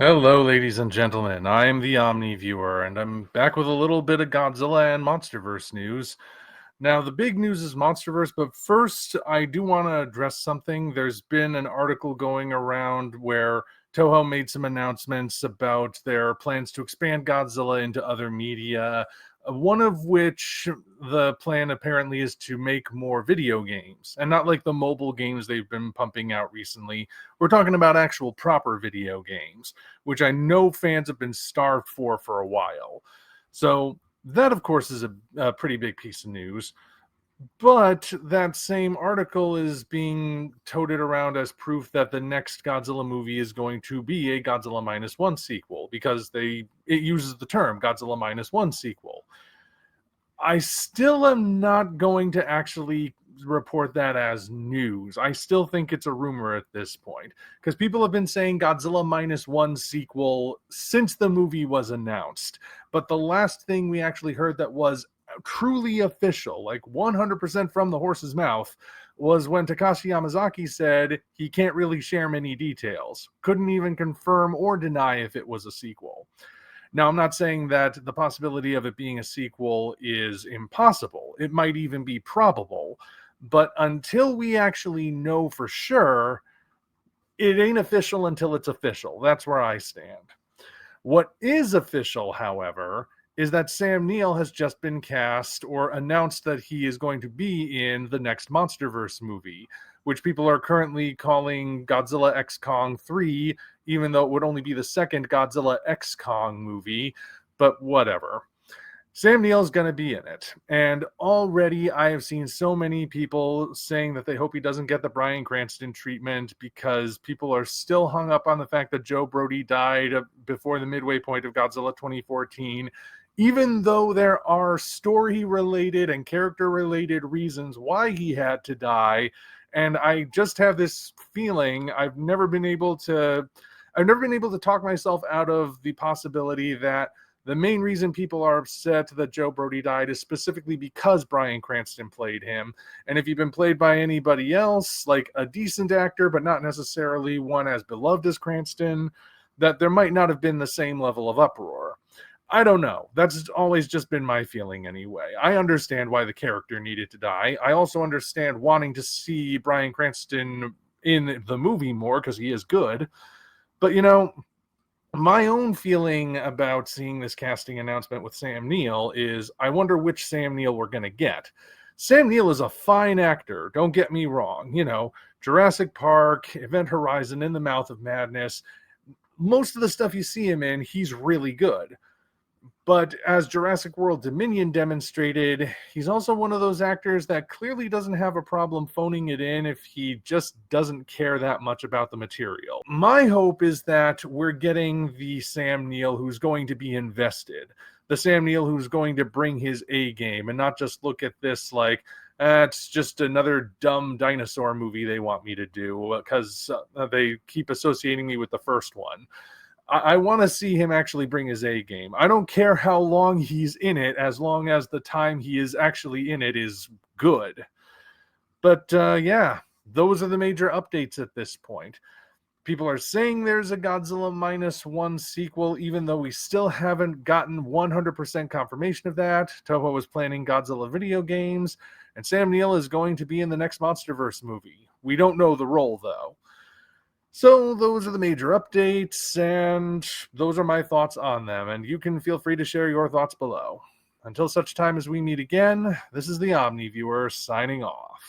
Hello, ladies and gentlemen. I am the Omni viewer, and I'm back with a little bit of Godzilla and MonsterVerse news. Now, the big news is MonsterVerse, but first, I do want to address something. There's been an article going around where Toho made some announcements about their plans to expand Godzilla into other media, one of which the plan apparently is to make more video games, and not like the mobile games they've been pumping out recently. We're talking about actual proper video games, which I know fans have been starved for a while. So that, of course, is a pretty big piece of news. But that same article is being toted around as proof that the next Godzilla movie is going to be a Godzilla minus one sequel because it uses the term Godzilla minus one sequel. I still am not going to actually report that as news. I still think it's a rumor at this point because people have been saying Godzilla minus one sequel since the movie was announced. But the last thing we actually heard that was truly official, like 100% from the horse's mouth, was when Takashi Yamazaki said he can't really share many details. Couldn't even confirm or deny if it was a sequel. Now, I'm not saying that the possibility of it being a sequel is impossible. It might even be probable. But until we actually know for sure, it ain't official until it's official. That's where I stand. What is official, however, is that Sam Neill has just been cast or announced that he is going to be in the next MonsterVerse movie, which people are currently calling Godzilla X Kong 3, even though it would only be the second Godzilla X Kong movie, but whatever. Sam Neill's going to be in it. And already I have seen so many people saying that they hope he doesn't get the Bryan Cranston treatment because people are still hung up on the fact that Joe Brody died before the midway point of Godzilla 2014, even though there are story-related and character-related reasons why he had to die. And I just have this feeling I've never been able to talk myself out of the possibility that the main reason people are upset that Joe Brody died is specifically because Bryan Cranston played him. And if he'd been played by anybody else, like a decent actor, but not necessarily one as beloved as Cranston, that there might not have been the same level of uproar. I don't know. That's always just been my feeling anyway. I understand why the character needed to die. I also understand wanting to see Bryan Cranston in the movie more because he is good. But, my own feeling about seeing this casting announcement with Sam Neill is I wonder which Sam Neill we're going to get. Sam Neill is a fine actor, don't get me wrong. Jurassic Park, Event Horizon, In the Mouth of Madness. Most of the stuff you see him in, he's really good. But as Jurassic World Dominion demonstrated, he's also one of those actors that clearly doesn't have a problem phoning it in if he just doesn't care that much about the material. My hope is that we're getting the Sam Neill who's going to be invested, the Sam Neill who's going to bring his A game and not just look at this like, it's just another dumb dinosaur movie they want me to do because they keep associating me with the first one. I want to see him actually bring his A game. I don't care how long he's in it, as long as the time he is actually in it is good. But yeah, those are the major updates at this point. People are saying there's a Godzilla minus one sequel, even though we still haven't gotten 100% confirmation of that. Toho is planning Godzilla video games, and Sam Neill is going to be in the next MonsterVerse movie. We don't know the role, though. So those are the major updates, and those are my thoughts on them, and you can feel free to share your thoughts below. Until such time as we meet again, this is the Omni Viewer signing off.